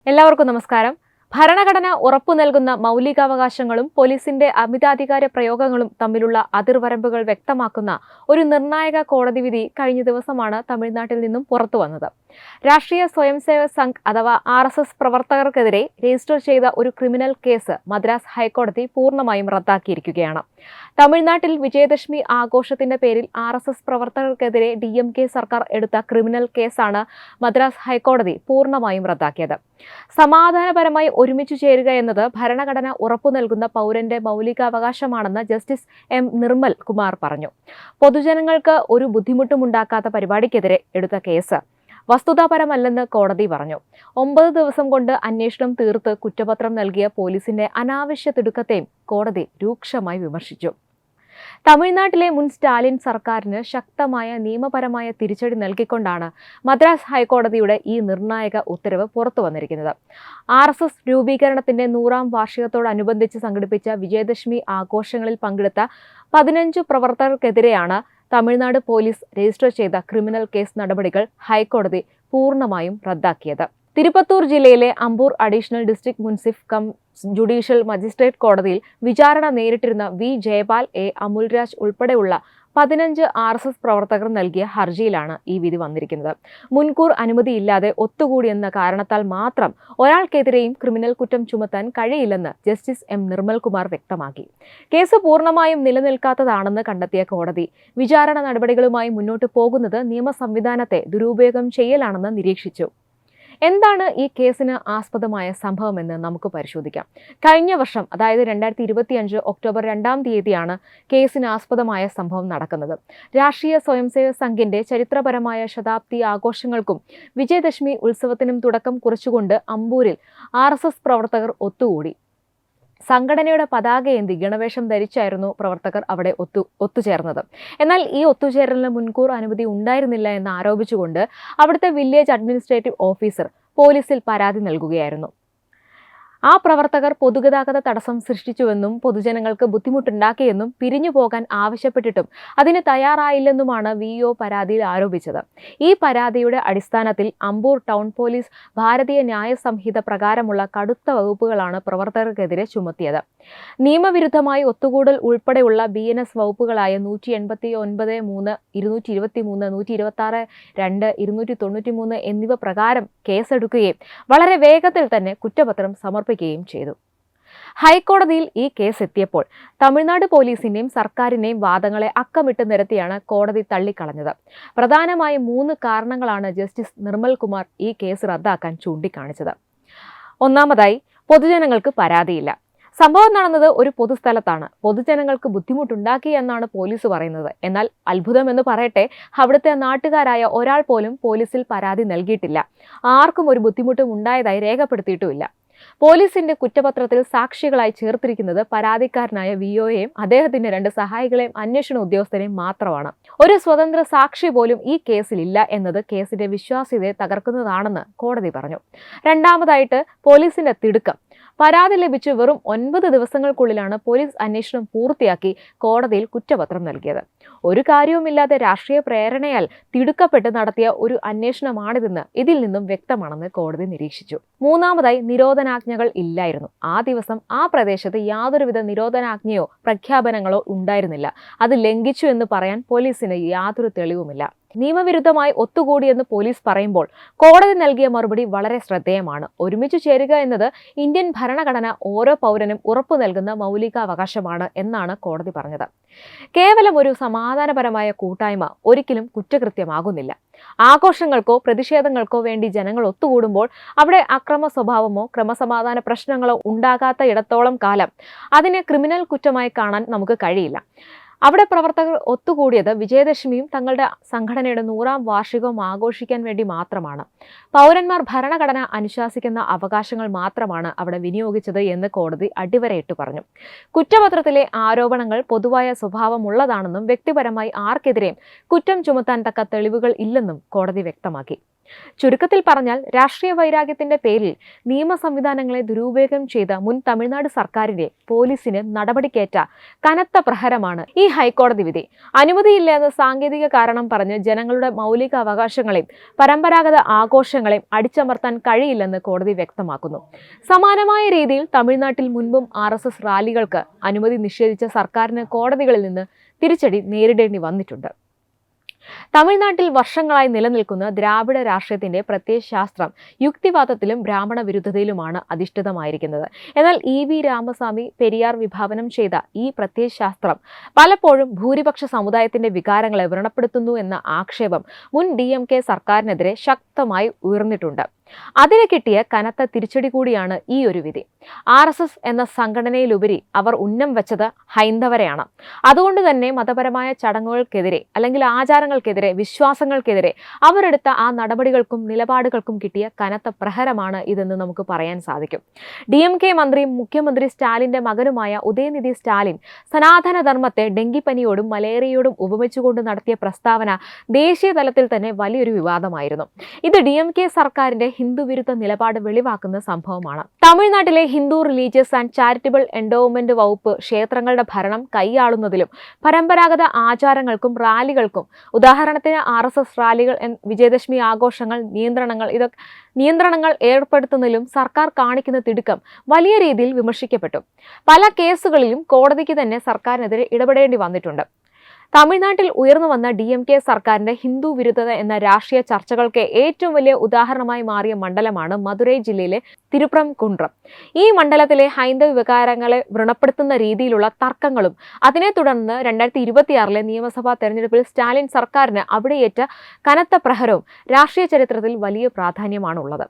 എല്ലാവർക്കും നമസ്കാരം. ഭരണഘടന ഉറപ്പു നൽകുന്ന മൗലികാവകാശങ്ങളും പോലീസിന്റെ അമിതാധികാര പ്രയോഗങ്ങളും തമ്മിലുള്ള അതിർവരമ്പുകൾ വ്യക്തമാക്കുന്ന ഒരു നിർണായക കോടതി വിധി കഴിഞ്ഞ ദിവസമാണ് തമിഴ്നാട്ടിൽ നിന്നും പുറത്തുവന്നത്. രാഷ്ട്രീയ സ്വയംസേവക് സംഘ് അഥവാ RSS പ്രവർത്തകർക്കെതിരെ രജിസ്റ്റർ ചെയ്ത ഒരു ക്രിമിനൽ കേസ് മദ്രാസ് ഹൈക്കോടതി പൂർണ്ണമായും റദ്ദാക്കിയിരിക്കുകയാണ്. തമിഴ്നാട്ടിൽ വിജയദശമി ആഘോഷത്തിന്റെ പേരിൽ RSS പ്രവർത്തകർക്കെതിരെ DMK സർക്കാർ എടുത്ത ക്രിമിനൽ കേസാണ് മദ്രാസ് ഹൈക്കോടതി പൂർണ്ണമായും റദ്ദാക്കിയത്. സമാധാനപരമായി ഒരുമിച്ചു ചേരുക എന്നത് ഭരണഘടന ഉറപ്പു നൽകുന്ന പൗരന്റെ മൗലികാവകാശമാണെന്ന് ജസ്റ്റിസ് M. നിർമ്മൽ കുമാർ പറഞ്ഞു. പൊതുജനങ്ങൾക്ക് ഒരു ബുദ്ധിമുട്ടുമുണ്ടാക്കാത്ത പരിപാടിക്കെതിരെ എടുത്ത കേസ് വസ്തുതാപരമല്ലെന്ന് കോടതി പറഞ്ഞു. 9 ദിവസം കൊണ്ട് അന്വേഷണം തീർത്ത് കുറ്റപത്രം നൽകിയ പോലീസിന്റെ അനാവശ്യ തിടുക്കത്തെയും കോടതി രൂക്ഷമായി വിമർശിച്ചു. തമിഴ്നാട്ടിലെ മുൻ സ്റ്റാലിൻ സർക്കാരിന് ശക്തമായ നിയമപരമായ തിരിച്ചടി നൽകിക്കൊണ്ടാണ് മദ്രാസ് ഹൈക്കോടതിയുടെ ഈ നിർണായക ഉത്തരവ് പുറത്തു വന്നിരിക്കുന്നത്. RSS രൂപീകരണത്തിന്റെ 100ാം വാർഷികത്തോടനുബന്ധിച്ച് സംഘടിപ്പിച്ച വിജയദശമി ആഘോഷങ്ങളിൽ പങ്കെടുത്ത 15 പ്രവർത്തകർക്കെതിരെയാണ് തമിഴ്നാട് പോലീസ് രജിസ്റ്റർ ചെയ്ത ക്രിമിനൽ കേസ് നടപടികൾ ഹൈക്കോടതി പൂർണ്ണമായും റദ്ദാക്കിയത്. തിരുപ്പത്തൂർ ജില്ലയിലെ അമ്പൂർ അഡീഷണൽ ഡിസ്ട്രിക്ട് മുൻസിഫ് കം ജുഡീഷ്യൽ മജിസ്ട്രേറ്റ് കോടതിയിൽ വിചാരണ നേരിട്ടിരുന്ന V. ജയപാൽ, A. അമുൽരാജ് ഉൾപ്പെടെയുള്ള 15 RSS പ്രവർത്തകർ നൽകിയ ഹർജിയിലാണ് ഈ വിധി വന്നിരിക്കുന്നത്. മുൻകൂർ അനുമതിയില്ലാതെ ഒത്തുകൂടിയെന്ന കാരണത്താൽ മാത്രം ഒരാൾക്കെതിരെയും ക്രിമിനൽ കുറ്റം ചുമത്താൻ കഴിയില്ലെന്ന് ജസ്റ്റിസ് M. നിർമ്മൽ കുമാർ വ്യക്തമാക്കി. കേസ് പൂർണ്ണമായും നിലനിൽക്കാത്തതാണെന്ന് കണ്ടെത്തിയ കോടതി വിചാരണ നടപടികളുമായി മുന്നോട്ടു പോകുന്നത് നിയമ സംവിധാനത്തെ ദുരുപയോഗം ചെയ്യലാണെന്ന് നിരീക്ഷിച്ചു. എന്താണ് ഈ കേസിന് ആസ്പദമായ സംഭവമെന്ന് നമുക്ക് പരിശോധിക്കാം. കഴിഞ്ഞ വർഷം, അതായത് 2025 ഒക്ടോബർ 2-ാം തീയതിയാണ് കേസിന് ആസ്പദമായ സംഭവം നടക്കുന്നത്. രാഷ്ട്രീയ സ്വയംസേവക് സംഘിന്റെ ചരിത്രപരമായ ശതാബ്ദി ആഘോഷങ്ങൾക്കും വിജയദശമി ഉത്സവത്തിനും തുടക്കം കുറിച്ചുകൊണ്ട് അമ്പൂരിൽ RSS പ്രവർത്തകർ ഒത്തുകൂടി. സംഘടനയുടെ പതാകയേന്തി ഗണവേഷം ധരിച്ചായിരുന്നു പ്രവർത്തകർ അവിടെ ഒത്തുചേർന്നത്. എന്നാൽ ഈ ഒത്തുചേരലിന് മുൻകൂർ അനുമതി ഉണ്ടായിരുന്നില്ല എന്ന് ആരോപിച്ചുകൊണ്ട് അവിടുത്തെ വില്ലേജ് അഡ്മിനിസ്ട്രേറ്റീവ് ഓഫീസർ പോലീസിൽ പരാതി നൽകുകയായിരുന്നു. ആ പ്രവർത്തകർ പൊതുഗതാഗത തടസ്സം സൃഷ്ടിച്ചുവെന്നും പൊതുജനങ്ങൾക്ക് ബുദ്ധിമുട്ടുണ്ടാക്കിയെന്നും പിരിഞ്ഞു പോകാൻ ആവശ്യപ്പെട്ടിട്ടും അതിന് തയ്യാറായില്ലെന്നുമാണ് VO പരാതിയിൽ ആരോപിച്ചത്. ഈ പരാതിയുടെ അടിസ്ഥാനത്തിൽ അമ്പൂർ ടൗൺ പോലീസ് ഭാരതീയ ന്യായ സംഹിത പ്രകാരമുള്ള കടുത്ത വകുപ്പുകളാണ് പ്രവർത്തകർക്കെതിരെ ചുമത്തിയത്. നിയമവിരുദ്ധമായി ഒത്തുകൂടൽ ഉൾപ്പെടെയുള്ള BNS വകുപ്പുകളായ 189(3), 223, 126(2), 293 എന്നിവ പ്രകാരം കേസെടുക്കുകയും വളരെ വേഗത്തിൽ തന്നെ കുറ്റപത്രം സമർപ്പിക്കുകയും ചെയ്തു. ഹൈക്കോടതിയിൽ ഈ കേസ് എത്തിയപ്പോൾ തമിഴ്നാട് പോലീസിന്റെയും സർക്കാരിന്റെയും വാദങ്ങളെ അക്കമിട്ട് നിരത്തിയാണ് കോടതി തള്ളിക്കളഞ്ഞത്. പ്രധാനമായും 3 കാരണങ്ങളാണ് ജസ്റ്റിസ് നിർമ്മൽ കുമാർ ഈ കേസ് റദ്ദാക്കാൻ ചൂണ്ടിക്കാണിച്ചത്. ഒന്നാമതായി, പൊതുജനങ്ങൾക്ക് പരാതിയില്ല. സംഭവം നടന്നത് ഒരു പൊതുസ്ഥലത്താണ്. പൊതുജനങ്ങൾക്ക് ബുദ്ധിമുട്ടുണ്ടാക്കി എന്നാണ് പോലീസ് പറയുന്നത്. എന്നാൽ അത്ഭുതമെന്ന് പറയട്ടെ, അവിടുത്തെ നാട്ടുകാരായ ഒരാൾ പോലും പോലീസിൽ പരാതി നൽകിയിട്ടില്ല. ആർക്കും ഒരു ബുദ്ധിമുട്ടും ഉണ്ടായതായി രേഖപ്പെടുത്തിയിട്ടുമില്ല. പോലീസിന്റെ കുറ്റപത്രത്തിൽ സാക്ഷികളായി ചേർത്തിരിക്കുന്നത് പരാതിക്കാരനായ VOയെയും അദ്ദേഹത്തിന്റെ 2 സഹായികളെയും അന്വേഷണ ഉദ്യോഗസ്ഥരെയും മാത്രമാണ്. ഒരു സ്വതന്ത്ര സാക്ഷി പോലും ഈ കേസിൽ ഇല്ല എന്നത് കേസിന്റെ വിശ്വാസ്യതയെ തകർക്കുന്നതാണെന്ന് കോടതി പറഞ്ഞു. രണ്ടാമതായിട്ട്, പോലീസിന്റെ തിടുക്കം. പരാതി ലഭിച്ച് വെറും 9 ദിവസങ്ങൾക്കുള്ളിലാണ് പോലീസ് അന്വേഷണം പൂർത്തിയാക്കി കോടതിയിൽ കുറ്റപത്രം നൽകിയത്. ഒരു കാര്യവുമില്ലാതെ രാഷ്ട്രീയ പ്രേരണയാൽ തിടുക്കപ്പെട്ട് നടത്തിയ ഒരു അന്വേഷണമാണിതെന്ന് ഇതിൽ നിന്നും വ്യക്തമാണെന്ന് കോടതി നിരീക്ഷിച്ചു. മൂന്നാമതായി, നിരോധനാജ്ഞകൾ ഇല്ലായിരുന്നു. ആ ദിവസം ആ പ്രദേശത്ത് യാതൊരുവിധ നിരോധനാജ്ഞയോ പ്രഖ്യാപനങ്ങളോ ഉണ്ടായിരുന്നില്ല. അത് ലംഘിച്ചു എന്ന് പറയാൻ പോലീസിന് യാതൊരു തെളിവുമില്ല. നിയമവിരുദ്ധമായി ഒത്തുകൂടിയെന്ന് പോലീസ് പറയുമ്പോൾ കോടതി നൽകിയ മറുപടി വളരെ ശ്രദ്ധേയമാണ്. ഒരുമിച്ച് ചേരുക എന്നത് ഇന്ത്യൻ ഭരണഘടന ഓരോ പൗരനും ഉറപ്പു നൽകുന്ന മൗലികാവകാശമാണ് എന്നാണ് കോടതി പറഞ്ഞത്. കേവലം ഒരു സമാധാനപരമായ കൂട്ടായ്മ ഒരിക്കലും കുറ്റകൃത്യമാകുന്നില്ല. ആഘോഷങ്ങൾക്കോ പ്രതിഷേധങ്ങൾക്കോ വേണ്ടി ജനങ്ങൾ ഒത്തുകൂടുമ്പോൾ അവിടെ അക്രമ സ്വഭാവമോ ക്രമസമാധാന പ്രശ്നങ്ങളോ ഉണ്ടാകാത്ത ഇടത്തോളം കാലം അതിനെ ക്രിമിനൽ കുറ്റമായി കാണാൻ നമുക്ക് കഴിയില്ല. അവിടെ പ്രവർത്തകർ ഒത്തുകൂടിയത് വിജയദശമിയും തങ്ങളുടെ സംഘടനയുടെ 100ാം വാർഷികവും ആഘോഷിക്കാൻ വേണ്ടി മാത്രമാണ്. പൗരന്മാർ ഭരണഘടന അനുശാസിക്കുന്ന അവകാശങ്ങൾ മാത്രമാണ് അവിടെ വിനിയോഗിച്ചത് എന്ന് കോടതി അടിവരയിട്ട് പറഞ്ഞു. കുറ്റപത്രത്തിലെ ആരോപണങ്ങൾ പൊതുവായ സ്വഭാവമുള്ളതാണെന്നും വ്യക്തിപരമായി ആർക്കെതിരെയും കുറ്റം ചുമത്താൻ തക്ക തെളിവുകൾ ഇല്ലെന്നും കോടതി വ്യക്തമാക്കി. ചുരുക്കത്തിൽ പറഞ്ഞാൽ രാഷ്ട്രീയ വൈരാഗ്യത്തിന്റെ പേരിൽ നിയമ സംവിധാനങ്ങളെ ദുരുപയോഗം ചെയ്ത മുൻ തമിഴ്നാട് സർക്കാരിന്റെ പോലീസിന് നടപടിക്കേറ്റ കനത്ത പ്രഹരമാണ് ഈ ഹൈക്കോടതി വിധി. അനുമതിയില്ലാതെ സാങ്കേതിക കാരണം പറഞ്ഞ് ജനങ്ങളുടെ മൗലിക അവകാശങ്ങളെയും പരമ്പരാഗത ആഘോഷങ്ങളെയും അടിച്ചമർത്താൻ കഴിയില്ലെന്ന് കോടതി വ്യക്തമാക്കുന്നു. സമാനമായ രീതിയിൽ തമിഴ്നാട്ടിൽ മുൻപും RSS റാലികൾക്ക് അനുമതി നിഷേധിച്ച സർക്കാരിന് കോടതികളിൽ നിന്ന് തിരിച്ചടി നേരിടേണ്ടി വന്നിട്ടുണ്ട്. തമിഴ്നാട്ടിൽ വർഷങ്ങളായി നിലനിൽക്കുന്ന ദ്രാവിഡ രാഷ്ട്രീയത്തിന്റെ പ്രത്യയശാസ്ത്രം യുക്തിവാദത്തിലും ബ്രാഹ്മണ വിരുദ്ധതയിലുമാണ് അധിഷ്ഠിതമായിരിക്കുന്നത്. എന്നാൽ EV രാമസ്വാമി പെരിയാർ വിഭാവനം ചെയ്ത ഈ പ്രത്യയശാസ്ത്രം പലപ്പോഴും ഭൂരിപക്ഷ സമുദായത്തിന്റെ വികാരങ്ങളെ വ്രണപ്പെടുത്തുന്നു എന്ന ആക്ഷേപം മുൻ DMK സർക്കാരിനെതിരെ ശക്തമായി ഉയർന്നിട്ടുണ്ട്. അതിന് കിട്ടിയ കനത്ത തിരിച്ചടി കൂടിയാണ് ഈ ഒരു വിധി. RSS എന്ന സംഘടനയിലുപരി അവർ ഉന്നം വെച്ചത് ഹൈന്ദവരെയാണ്. അതുകൊണ്ട് തന്നെ മതപരമായ ചടങ്ങുകൾക്കെതിരെ അല്ലെങ്കിൽ ആചാരങ്ങൾക്കെതിരെ, വിശ്വാസങ്ങൾക്കെതിരെ അവരെടുത്ത ആ നടപടികൾക്കും നിലപാടുകൾക്കും കിട്ടിയ കനത്ത പ്രഹരമാണ് ഇതെന്ന് നമുക്ക് പറയാൻ സാധിക്കും. DMK മന്ത്രിയും മുഖ്യമന്ത്രി സ്റ്റാലിന്റെ മകനുമായ ഉദയനിധി സ്റ്റാലിൻ സനാതന ധർമ്മത്തെ ഡെങ്കിപ്പനിയോടും മലേറിയയോടും ഉപമിച്ചുകൊണ്ട് നടത്തിയ പ്രസ്താവന ദേശീയ തലത്തിൽ തന്നെ വലിയൊരു വിവാദമായിരുന്നു. ഇത് DMK സർക്കാരിന്റെ ഹിന്ദു വിരുദ്ധ നിലപാട് വെളിവാക്കുന്ന സംഭവമാണ്. തമിഴ്നാട്ടിലെ Hindu religious and charitable endowment വകുപ്പ് ക്ഷേത്രങ്ങളുടെ ഭരണം കൈയാളുന്നതിലും പരമ്പരാഗത ആചാരങ്ങൾക്കും റാലികൾക്കും, ഉദാഹരണത്തിന് RSS റാലികൾ, വിജയദശമി ആഘോഷങ്ങൾ, നിയന്ത്രണങ്ങൾ ഏർപ്പെടുത്തുന്നതിലും സർക്കാർ കാണിക്കുന്ന തിടുക്കം വലിയ രീതിയിൽ വിമർശിക്കപ്പെട്ടു. പല കേസുകളിലും കോടതിക്ക് തന്നെ സർക്കാരിനെതിരെ ഇടപെടേണ്ടി വന്നിട്ടുണ്ട്. തമിഴ്നാട്ടിൽ ഉയർന്നു വന്ന DMK സർക്കാരിന്റെ ഹിന്ദു വിരുദ്ധത എന്ന രാഷ്ട്രീയ ചർച്ചകൾക്ക് ഏറ്റവും വലിയ ഉദാഹരണമായി മാറിയ മണ്ഡലമാണ് മധുരൈ ജില്ലയിലെ തിരുപ്രംകുൻട്രം. ഈ മണ്ഡലത്തിലെ ഹൈന്ദവ വികാരങ്ങളെ വ്രണപ്പെടുത്തുന്ന രീതിയിലുള്ള തർക്കങ്ങളും അതിനെ തുടർന്ന് 2026 നിയമസഭാ തെരഞ്ഞെടുപ്പിൽ സ്റ്റാലിൻ സർക്കാരിന് അവിടെയേറ്റ കനത്ത പ്രഹരവും രാഷ്ട്രീയ ചരിത്രത്തിൽ വലിയ പ്രാധാന്യമാണുള്ളത്.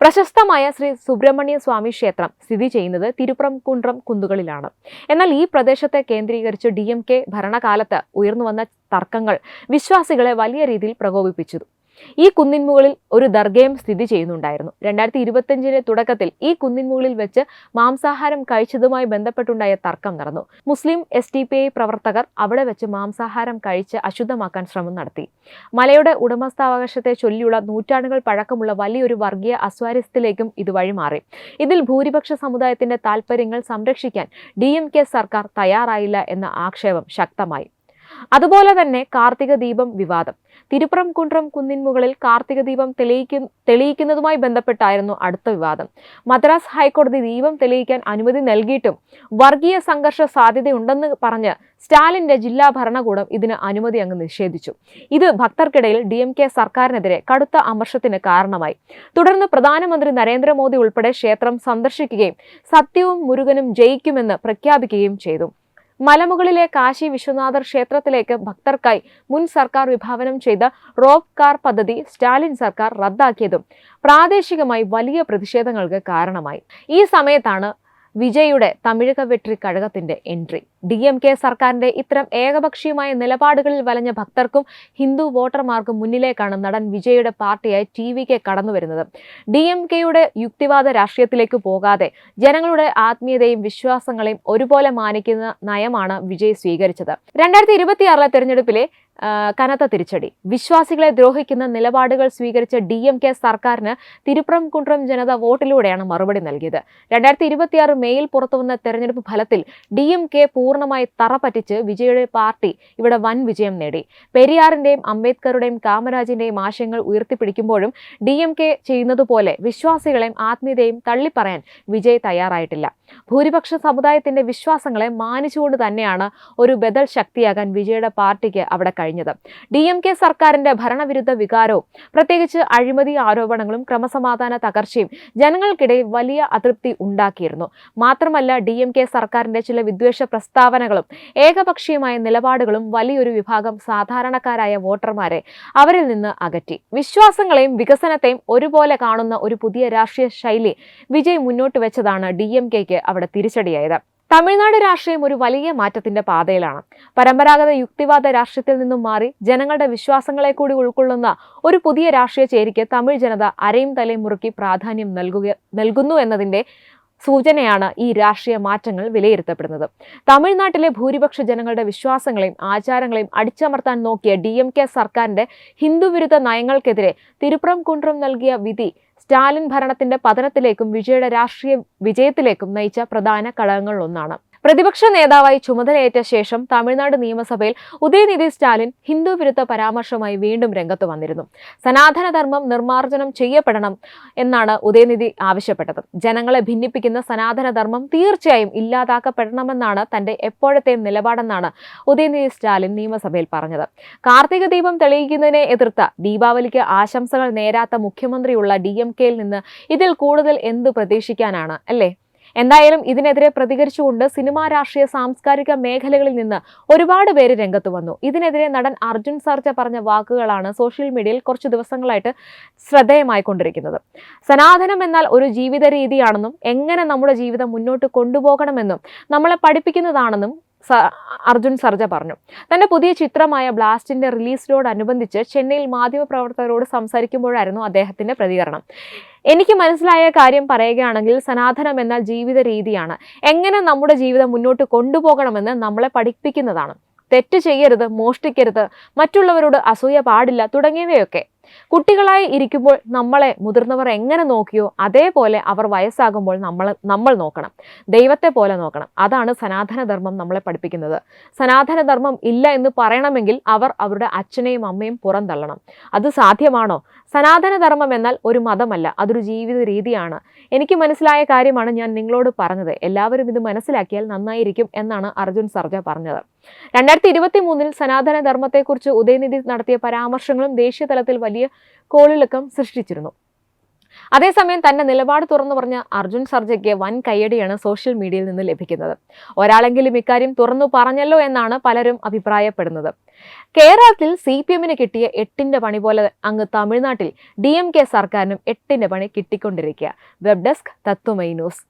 പ്രശസ്തമായ ശ്രീ സുബ്രഹ്മണ്യ സ്വാമി ക്ഷേത്രം സ്ഥിതി ചെയ്യുന്നത് തിരുപ്രംകുൻട്രം കുന്നുകളിലാണ്. എന്നാൽ ഈ പ്രദേശത്തെ കേന്ദ്രീകരിച്ച് DMK ഭരണകാലത്ത് ഉയർന്നുവന്ന തർക്കങ്ങൾ വിശ്വാസികളെ വലിയ രീതിയിൽ പ്രകോപിപ്പിച്ചു. ഈ കുന്നിൻമുകളിൽ ഒരു ദർഗയും സ്ഥിതി ചെയ്യുന്നുണ്ടായിരുന്നു. 2025 തുടക്കത്തിൽ ഈ കുന്നിൻമുകളിൽ വെച്ച് മാംസാഹാരം കഴിച്ചതുമായി ബന്ധപ്പെട്ടുണ്ടായ തർക്കം നടന്നു. മുസ്ലിം SDPI പ്രവർത്തകർ അവിടെ വെച്ച് മാംസാഹാരം കഴിച്ച് അശുദ്ധമാക്കാൻ ശ്രമം നടത്തി. മലയുടെ ഉടമസ്ഥാവകാശത്തെ ചൊല്ലിയുള്ള നൂറ്റാണ്ടുകൾ പഴക്കമുള്ള വലിയൊരു വർഗീയ അസ്വാരസ്യത്തിലേക്കും ഇത് വഴിമാറി. ഇതിൽ ഭൂരിപക്ഷ സമുദായത്തിന്റെ താൽപ്പര്യങ്ങൾ സംരക്ഷിക്കാൻ DMK സർക്കാർ തയ്യാറായില്ല എന്ന ആക്ഷേപം ശക്തമായി. അതുപോലെ തന്നെ കാർത്തിക ദീപം വിവാദം. തിരുപ്രംകുൻട്രം കുന്നിൻമുകളിൽ കാർത്തിക ദീപം തെളിയിക്കുന്നതുമായി ബന്ധപ്പെട്ടായിരുന്നു അടുത്ത വിവാദം. മദ്രാസ് ഹൈക്കോടതി ദീപം തെളിയിക്കാൻ അനുമതി നൽകിയിട്ടും വർഗീയ സംഘർഷ സാധ്യതയുണ്ടെന്ന് പറഞ്ഞ് സ്റ്റാലിന്റെ ജില്ലാ ഭരണകൂടം ഇതിന് അനുമതി അങ്ങ് നിഷേധിച്ചു. ഇത് ഭക്തർക്കിടയിൽ DMK സർക്കാരിനെതിരെ കടുത്ത അമർഷത്തിന് കാരണമായി. തുടർന്ന് പ്രധാനമന്ത്രി നരേന്ദ്രമോദി ഉൾപ്പെടെ ക്ഷേത്രം സന്ദർശിക്കുകയും സത്യവും മുരുകനും ജയിക്കുമെന്ന് പ്രഖ്യാപിക്കുകയും ചെയ്തു. മലമുകളിലെ കാശി വിശ്വനാഥർ ക്ഷേത്രത്തിലേക്ക് ഭക്തർക്കായി മുൻ സർക്കാർ വിഭാവനം ചെയ്ത റോപ്പ് കാർ പദ്ധതി സ്റ്റാലിൻ സർക്കാർ റദ്ദാക്കിയതും പ്രാദേശികമായി വലിയ പ്രതിഷേധങ്ങൾക്ക് കാരണമായി. ഈ സമയത്താണ് വിജയുടെ തമിഴക വെട്രി കഴകത്തിന്റെ എൻട്രി. DMK സർക്കാരിന്റെ ഇത്തരം ഏകപക്ഷീയമായ നിലപാടുകളിൽ വലഞ്ഞ ഭക്തർക്കും ഹിന്ദു വോട്ടർമാർക്കും മുന്നിലേക്കാണ് നടൻ വിജയുടെ പാർട്ടിയായി TVK കടന്നുവരുന്നത്. DMKയുടെ യുക്തിവാദ രാഷ്ട്രീയത്തിലേക്ക് പോകാതെ ജനങ്ങളുടെ ആത്മീയതയും വിശ്വാസങ്ങളെയും ഒരുപോലെ മാനിക്കുന്ന നയമാണ് വിജയ് സ്വീകരിച്ചത്. 2026 തെരഞ്ഞെടുപ്പിലെ കനത്ത തിരിച്ചടി. വിശ്വാസികളെ ദ്രോഹിക്കുന്ന നിലപാടുകൾ സ്വീകരിച്ച DMK സർക്കാരിന് തിരുപ്രംകുൻട്രം ജനത വോട്ടിലൂടെയാണ് മറുപടി നൽകിയത്. 2026 മെയിൽ പുറത്തുവന്ന തെരഞ്ഞെടുപ്പ് ഫലത്തിൽ DMK പൂർണ്ണമായി തറപറ്റിച്ച് വിജയുടെ പാർട്ടി ഇവിടെ വൻ വിജയം നേടി. പെരിയാറിന്റെയും അംബേദ്കറുടെയും കാമരാജിന്റെയും ആശയങ്ങൾ ഉയർത്തിപ്പിടിക്കുമ്പോഴും DMK ചെയ്യുന്നതുപോലെ വിശ്വാസികളെയും ആത്മീയതയും തള്ളിപ്പറയാൻ വിജയ് തയ്യാറായിട്ടില്ല. ഭൂരിപക്ഷ സമുദായത്തിന്റെ വിശ്വാസങ്ങളെ മാനിച്ചുകൊണ്ട് തന്നെയാണ് ഒരു ബദൽ ശക്തിയാകാൻ വിജയുടെ പാർട്ടിക്ക് അവിടെ കഴിഞ്ഞത്. DMK സർക്കാരിന്റെ ഭരണവിരുദ്ധ വികാരവും പ്രത്യേകിച്ച് അഴിമതി ആരോപണങ്ങളും ക്രമസമാധാന തകർച്ചയും ജനങ്ങൾക്കിടയിൽ വലിയ അതൃപ്തി ഉണ്ടാക്കിയിരുന്നു. മാത്രമല്ല DMK സർക്കാരിന്റെ ചില വിദ്വേഷ പ്രസ്താവനകളും ഏകപക്ഷീയമായ നിലപാടുകളും വലിയൊരു വിഭാഗം സാധാരണക്കാരായ വോട്ടർമാരെ അവരിൽ നിന്ന് അകറ്റി. വിശ്വാസങ്ങളെയും വികസനത്തെയും ഒരുപോലെ കാണുന്ന ഒരു പുതിയ രാഷ്ട്രീയ ശൈലി വിജയ് മുന്നോട്ട് വെച്ചതാണ് DMKക്ക് അവിടെ തിരിച്ചടിയായത്. തമിഴ്നാട് രാഷ്ട്രീയം ഒരു വലിയ മാറ്റത്തിന്റെ പാതയിലാണ്. പരമ്പരാഗത യുക്തിവാദ രാഷ്ട്രീയത്തിൽ നിന്നും മാറി ജനങ്ങളുടെ വിശ്വാസങ്ങളെ കൂടി ഉൾക്കൊള്ളുന്ന ഒരു പുതിയ രാഷ്ട്രീയ ചേരിക്ക് തമിഴ് ജനത അരയും തലയും മുറുക്കി പ്രാധാന്യം നൽകുന്നു എന്നതിന്റെ സൂചനയാണ് ഈ രാഷ്ട്രീയ മാറ്റങ്ങൾ വിലയിരുത്തപ്പെടുന്നത്. തമിഴ്നാട്ടിലെ ഭൂരിപക്ഷ ജനങ്ങളുടെ വിശ്വാസങ്ങളെയും ആചാരങ്ങളെയും അടിച്ചമർത്താൻ നോക്കിയ DMK സർക്കാരിന്റെ ഹിന്ദുവിരുദ്ധ നയങ്ങൾക്കെതിരെ തിരുപ്പുറംകുൻട്രം നൽകിയ വിധി സ്റ്റാലിൻ ഭരണത്തിന്റെ പതനത്തിലേക്കും വിജയുടെ രാഷ്ട്രീയ വിജയത്തിലേക്കും നയിച്ച പ്രധാന ഘടകങ്ങളിലൊന്നാണ്. പ്രതിപക്ഷ നേതാവായി ചുമതലയേറ്റ ശേഷം തമിഴ്നാട് നിയമസഭയിൽ ഉദയനിധി സ്റ്റാലിൻ ഹിന്ദു വിരുദ്ധ പരാമർശമായി വീണ്ടും രംഗത്ത് വന്നിരുന്നു. സനാതനധർമ്മം നിർമ്മാർജ്ജനം ചെയ്യപ്പെടണം എന്നാണ് ഉദയനിധി ആവശ്യപ്പെട്ടത്. ജനങ്ങളെ ഭിന്നിപ്പിക്കുന്ന സനാതനധർമ്മം തീർച്ചയായും ഇല്ലാതാക്കപ്പെടണമെന്നാണ് തന്റെ എപ്പോഴത്തെയും നിലപാടെന്നാണ് ഉദയനിധി സ്റ്റാലിൻ നിയമസഭയിൽ പറഞ്ഞത്. കാർത്തിക ദീപം തെളിയിക്കുന്നതിനെ എതിർത്ത ദീപാവലിക്ക് ആശംസകൾ നേരാത്ത മുഖ്യമന്ത്രിയുള്ള DMKയിൽ നിന്ന് ഇതിൽ കൂടുതൽ എന്ത് പ്രതീക്ഷിക്കാനാണ് അല്ലേ? എന്തായാലും ഇതിനെതിരെ പ്രതികരിച്ചുകൊണ്ട് സിനിമാ, രാഷ്ട്രീയ, സാംസ്കാരിക മേഖലകളിൽ നിന്ന് ഒരുപാട് പേര് രംഗത്ത് വന്നു. ഇതിനെതിരെ നടൻ അർജുൻ സർജ പറഞ്ഞ വാക്കുകളാണ് സോഷ്യൽ മീഡിയയിൽ കുറച്ച് ദിവസങ്ങളായിട്ട് ശ്രദ്ധേയമായിക്കൊണ്ടിരിക്കുന്നത്. സനാതനം എന്നാൽ ഒരു ജീവിത രീതിയാണെന്നും എങ്ങനെ നമ്മുടെ ജീവിതം മുന്നോട്ട് കൊണ്ടുപോകണമെന്നും നമ്മളെ പഠിപ്പിക്കുന്നതാണെന്നും അർജുൻ സർജ പറഞ്ഞു. തന്റെ പുതിയ ചിത്രമായ ബ്ലാസ്റ്റിന്റെ റിലീസിനോടനുബന്ധിച്ച് ചെന്നൈയിൽ മാധ്യമപ്രവർത്തകരോട് സംസാരിക്കുമ്പോഴായിരുന്നു അദ്ദേഹത്തിന്റെ പ്രതികരണം. എനിക്ക് മനസ്സിലായ കാര്യം പറയുകയാണെങ്കിൽ സനാതനം എന്നാൽ ജീവിത രീതിയാണ്, എങ്ങനെ നമ്മുടെ ജീവിതം മുന്നോട്ട് കൊണ്ടുപോകണമെന്ന് നമ്മളെ പഠിപ്പിക്കുന്നതാണ്. തെറ്റ് ചെയ്യരുത്, മോഷ്ടിക്കരുത്, മറ്റുള്ളവരോട് അസൂയ പാടില്ല തുടങ്ങിയവയൊക്കെ. കുട്ടികളായി ഇരിക്കുമ്പോൾ നമ്മളെ മുതിർന്നവർ എങ്ങനെ നോക്കിയോ അതേപോലെ അവർ വയസ്സാകുമ്പോൾ നമ്മൾ നോക്കണം, ദൈവത്തെ പോലെ നോക്കണം. അതാണ് സനാതനധർമ്മം നമ്മളെ പഠിപ്പിക്കുന്നത്. സനാതനധർമ്മം ഇല്ല എന്ന് പറയണമെങ്കിൽ അവർ അവരുടെ അച്ഛനെയും അമ്മയും പുറന്തള്ളണം. അത് സാധ്യമാണോ? സനാതനധർമ്മം എന്നാൽ ഒരു മതമല്ല, അതൊരു ജീവിത രീതിയാണ്. എനിക്ക് മനസ്സിലായ കാര്യമാണ് ഞാൻ നിങ്ങളോട് പറഞ്ഞത്. എല്ലാവരും ഇത് മനസ്സിലാക്കിയാൽ നന്നായിരിക്കും എന്നാണ് അർജുൻ സർജ പറഞ്ഞത്. 2023 സനാതനധർമ്മത്തെക്കുറിച്ച് ഉദയനിധി നടത്തിയ പരാമർശങ്ങളും ദേശീയ തലത്തിൽ വലിയ കോളിളക്കം സൃഷ്ടിച്ചിരുന്നു. അതേസമയം തന്റെ നിലപാട് തുറന്നു പറഞ്ഞ അർജുൻ സർജയ്ക്ക് വൻ കയ്യടിയാണ് സോഷ്യൽ മീഡിയയിൽ നിന്ന് ലഭിക്കുന്നത്. ഒരാളെങ്കിലും ഇക്കാര്യം തുറന്നു പറഞ്ഞല്ലോ എന്നാണ് പലരും അഭിപ്രായപ്പെടുന്നത്. കേരളത്തിൽ CPM-ന് കിട്ടിയ 8ന്റെ പണി പോലെ അങ്ങ് തമിഴ്നാട്ടിൽ DMK സർക്കാരിനും 8ന്റെ പണി കിട്ടിക്കൊണ്ടിരിക്കുക. വെബ് ഡെസ്ക് തത്വമൈ ന്യൂസ്.